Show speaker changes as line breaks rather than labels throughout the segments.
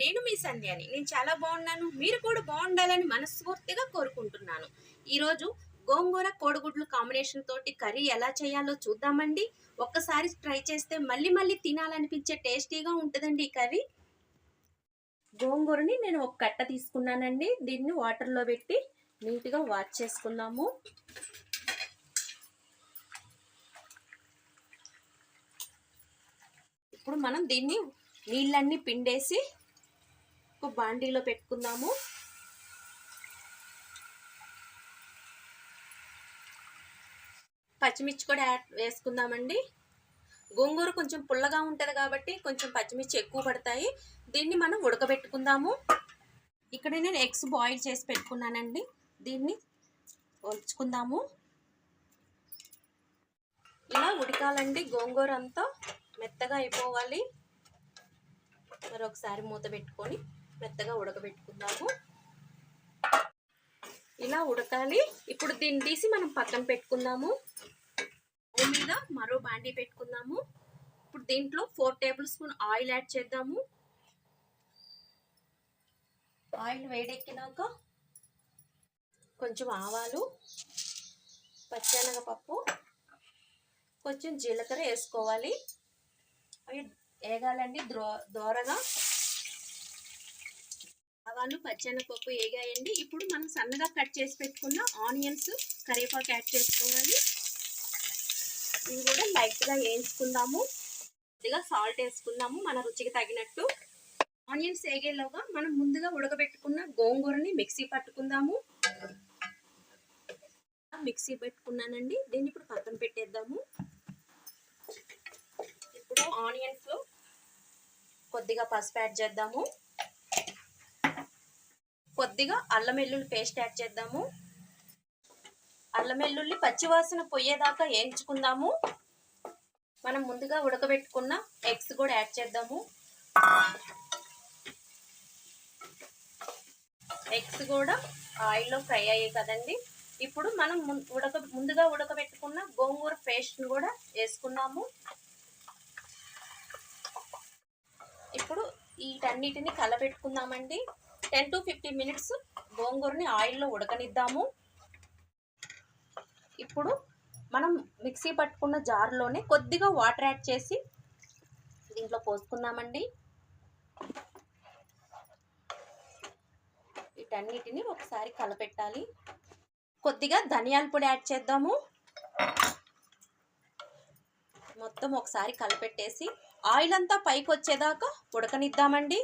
నేను మీ సంధ్యాని. నేను చాలా బాగున్నాను. మీరు కూడా బాగుండాలని మనస్ఫూర్తిగా కోరుకుంటున్నాను. ఈరోజు గోంగూర కోడిగుడ్లు కాంబినేషన్ తోటి కర్రీ ఎలా చేయాలో చూద్దామండి. ఒక్కసారి ట్రై చేస్తే మళ్ళీ మళ్ళీ తినాలనిపించే టేస్టీగా ఉంటుందండి ఈ కర్రీ. గోంగూరని నేను ఒక కట్ట తీసుకున్నానండి. దీన్ని వాటర్లో పెట్టి నీట్గా వాష్ చేసుకుందాము. ఇప్పుడు మనం దీన్ని నీళ్ళన్నీ పిండేసి ఒక బాండీలో పెట్టుకుందాము. పచ్చిమిర్చి కూడా వేసుకుందామండి. గోంగూర కొంచెం పుల్లగా ఉంటుంది కాబట్టి కొంచెం పచ్చిమిర్చి ఎక్కువ పడతాయి. దీన్ని మనం ఉడకబెట్టుకుందాము. ఇక్కడ నేను ఎగ్స్ బాయిల్ చేసి పెట్టుకున్నానండి. దీన్ని ఒలుచుకుందాము. ఇలా ఉడకాలండి. గోంగూర అంతా మెత్తగా అయిపోవాలి. మరొకసారి మూత పెట్టుకొని మెత్తగా ఉడకబెట్టుకుందాము. ఇలా ఉడకాలి. ఇప్పుడు దీన్ని తీసి మనం పక్కన పెట్టుకుందాము. స్టవ్ మీద మరో బాండీ పెట్టుకుందాము. ఇప్పుడు దీంట్లో 4 టేబుల్ స్పూన్ ఆయిల్ యాడ్ చేద్దాము. ఆయిల్ వేడెక్కినాక కొంచెం ఆవాలు, పచ్చెనగపప్పు, కొంచెం జీలకర్ర వేసుకోవాలి. అవి వేగాలండి దోరగా. ఆవాలు, పచ్చెనగపప్పు వేగాయండి. ఇప్పుడు మనం సన్నగా కట్ చేసి పెట్టుకున్న ఆనియన్స్, కరివేపాకు యాడ్ చేసుకోవాలి. ఇవి కూడా లైట్గా వేయించుకుందాము. కొద్దిగా సాల్ట్ వేసుకుందాము మన రుచికి తగినట్టు. ఆనియన్స్ వేగేలోగా మనం ముందుగా ఉడకబెట్టుకున్న గోంగూరని మిక్సీ పట్టుకుందాము. మిక్సీ పెట్టుకున్నానండి. దీన్ని ఇప్పుడు పక్కన పెట్టేద్దాము. ఇప్పుడు ఆనియన్స్ లో కొద్దిగా పసుపు యాడ్ చేద్దాము. కొద్దిగా అల్లం వెల్లుల్లి పేస్ట్ యాడ్ చేద్దాము. అల్లం వెల్లుల్లి పచ్చివాసన పోయేదాకా వేయించుకుందాము. మనం ముందుగా ఉడకబెట్టుకున్న ఎగ్స్ కూడా యాడ్ చేద్దాము. ఎగ్స్ కూడా ఆయిల్లో ఫ్రై అయ్యాయి కదండి. ఇప్పుడు మనం ముందుగా ఉడకబెట్టుకున్న గోంగూర పేస్ట్ని కూడా వేసుకున్నాము. ఇప్పుడు వీటన్నిటిని కలపెట్టుకుందామండి. 10 to 15 మినిట్స్ గోంగూరని ఆయిల్లో ఉడకనిద్దాము. ఇప్పుడు మనం మిక్సీ పట్టుకున్న జార్లోనే కొద్దిగా వాటర్ యాడ్ చేసి దీంట్లో పోసుకుందామండి. వీటన్నిటిని ఒకసారి కలపెట్టాలి. కొద్దిగా ధనియాల పొడి యాడ్ చేద్దాము. మొత్తం ఒకసారి కలపెట్టేసి ఆయిల్ అంతా పైకి వచ్చేదాకా ఉడకనిద్దామండి.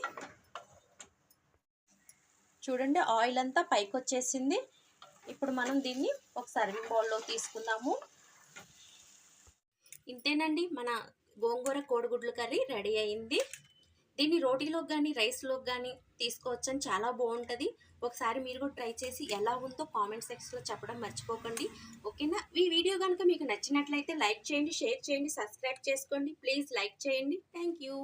చూడండి, ఆయిల్ అంతా పైకి వచ్చేసింది. ఇప్పుడు మనం దీన్ని ఒక సర్వింగ్ బౌల్లో తీసుకుందాము. ఇంతేనండి, మన గోంగూర కోడిగుడ్లు కర్రీ రెడీ అయింది. దీన్ని రోటీలోకి కానీ రైస్లోకి కానీ తీసుకోవచ్చని చాలా బాగుంటుంది. ఒకసారి మీరు కూడా ట్రై చేసి ఎలా ఉందో కామెంట్ సెక్షన్లో చెప్పడం మర్చిపోకండి. ఓకేనా? ఈ వీడియో కనుక మీకు నచ్చినట్లయితే లైక్ చేయండి, షేర్ చేయండి, సబ్స్క్రైబ్ చేసుకోండి. ప్లీజ్ లైక్ చేయండి. Thank you.